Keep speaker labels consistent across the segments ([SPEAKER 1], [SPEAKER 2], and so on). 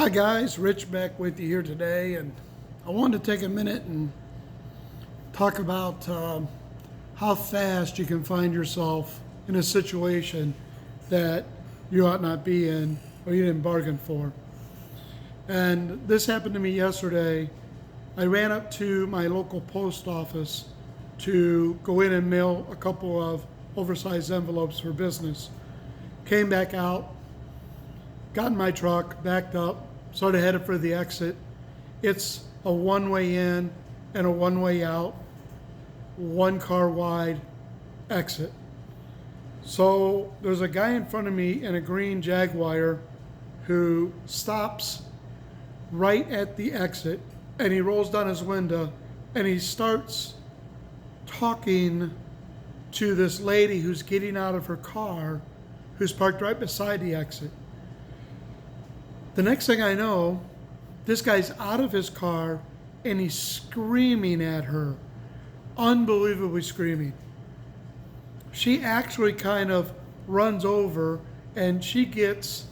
[SPEAKER 1] Hi guys, Rich back with you here today, and I wanted to take a minute and talk about how fast you can find yourself in a situation that you ought not be in or you didn't bargain for. And this happened to me yesterday. I ran up to my local post office to go in and mail a couple of oversized envelopes for business. Came back out, got in my truck, backed up, started headed for the exit. It's a one-way in and a one-way out, one car wide exit. So there's a guy in front of me in a green Jaguar who stops right at the exit, and he rolls down his window and he starts talking to this lady who's getting out of her car, who's parked right beside the exit. The next thing I know, this guy's out of his car and he's screaming at her, unbelievably screaming. She actually kind of runs over and she gets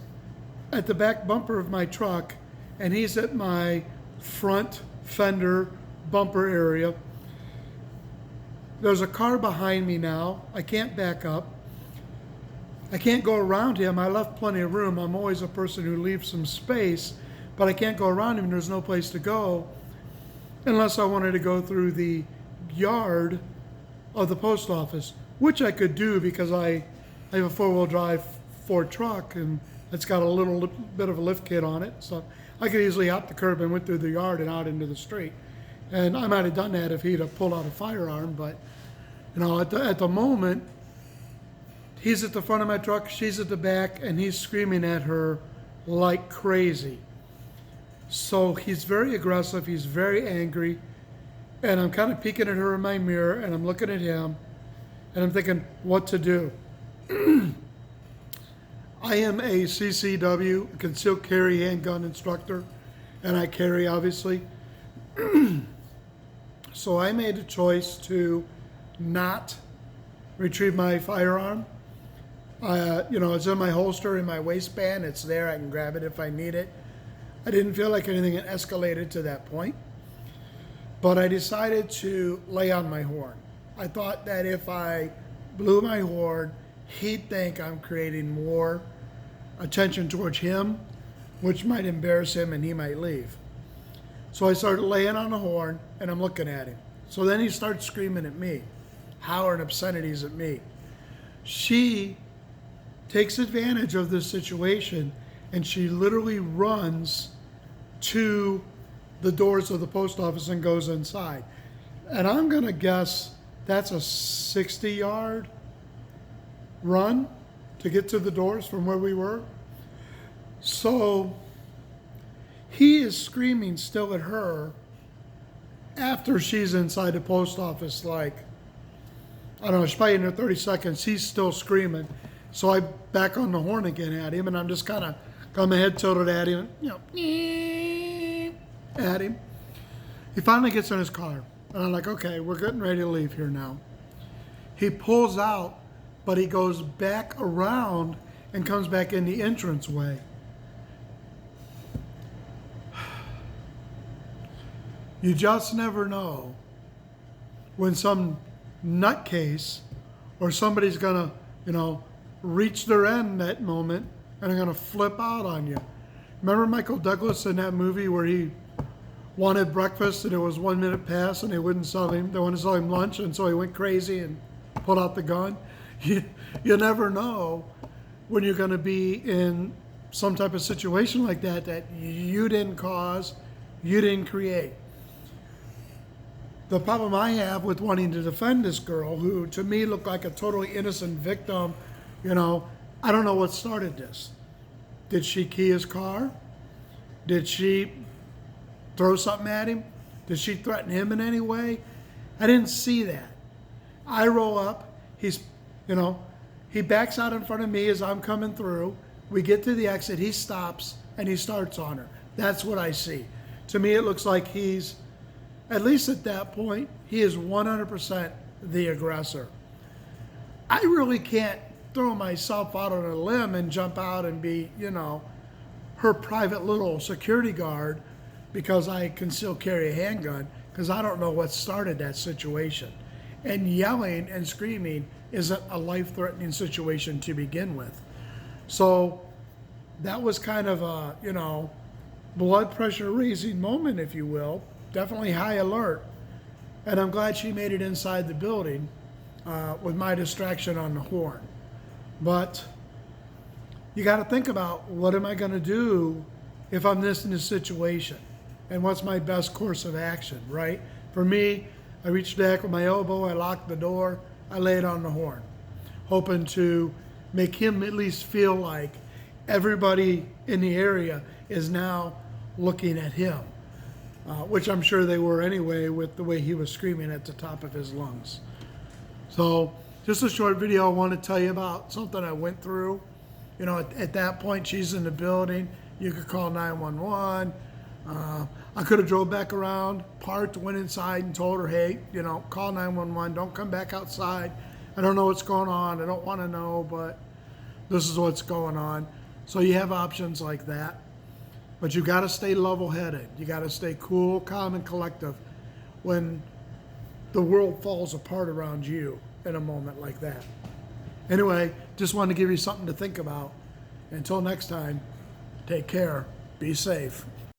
[SPEAKER 1] at the back bumper of my truck, and he's at my front fender bumper area. There's a car behind me now. I can't back up. I can't go around him. I left plenty of room. I'm always a person who leaves some space, but I can't go around him. There's no place to go unless I wanted to go through the yard of the post office, which I could do because I have a four-wheel drive Ford truck, and it's got a little bit of a lift kit on it. So I could easily hop the curb and went through the yard and out into the street. And I might have done that if he'd have pulled out a firearm, but at the moment, he's at the front of my truck, she's at the back, and he's screaming at her like crazy. So he's very aggressive, he's very angry, and I'm kind of peeking at her in my mirror, and I'm looking at him, and I'm thinking what to do. I am a CCW, concealed carry handgun instructor, and I carry, obviously. So I made a choice to not retrieve my firearm. It's in my holster, in my waistband. It's there. I can grab it if I need it. I didn't feel like anything had escalated to that point, but I decided to lay on my horn. I thought that if I blew my horn, he'd think I'm creating more attention towards him, which might embarrass him and he might leave. So I started laying on the horn and I'm looking at him. So then he starts screaming at me, hollering obscenities at me. She takes advantage of this situation and she literally runs to the doors of the post office and goes inside. And I'm going to guess that's a 60-yard run to get to the doors from where we were. So he is screaming still at her after she's inside the post office, like, I don't know, she's probably in her 30 seconds, he's still screaming. So I back on the horn again at him, and I'm just kind of got my head tilted at him, at him. He finally gets in his car, and I'm like, okay, we're getting ready to leave here now. He pulls out, but he goes back around and comes back in the entranceway. You just never know when some nutcase or somebody's gonna, reach their end that moment and are gonna flip out on you. Remember Michael Douglas in that movie where he wanted breakfast and it was 1 minute past and they wanted to sell him lunch, and so he went crazy and pulled out the gun? You never know when you're gonna be in some type of situation like that you didn't cause, you didn't create. The problem I have with wanting to defend this girl, who to me looked like a totally innocent victim, I don't know what started this. Did she key his car? Did she throw something at him? Did she threaten him in any way? I didn't see that. I roll up, he backs out in front of me as I'm coming through. We get to the exit, he stops, and he starts on her. That's what I see. To me, it looks like he's, at least at that point, he is 100% the aggressor. I really can't throw myself out on a limb and jump out and be, her private little security guard because I can still carry a handgun, because I don't know what started that situation. And yelling and screaming isn't a life-threatening situation to begin with. So that was kind of a, blood pressure raising moment, if you will. Definitely high alert. And I'm glad she made it inside the building with my distraction on the horn. But you got to think about, what am I going to do if I'm in this situation? And what's my best course of action, right? For me, I reached back with my elbow, I locked the door, I laid on the horn, hoping to make him at least feel like everybody in the area is now looking at him, which I'm sure they were anyway with the way he was screaming at the top of his lungs. So just a short video. I want to tell you about something I went through. At that point, she's in the building. You could call 911. I could have drove back around, parked, went inside and told her, hey, call 911. Don't come back outside. I don't know what's going on. I don't want to know, but this is what's going on. So you have options like that. But you got to stay level-headed. You got to stay cool, calm, and collective when the world falls apart around you in a moment like that. Anyway, just wanted to give you something to think about. Until next time, take care. Be safe.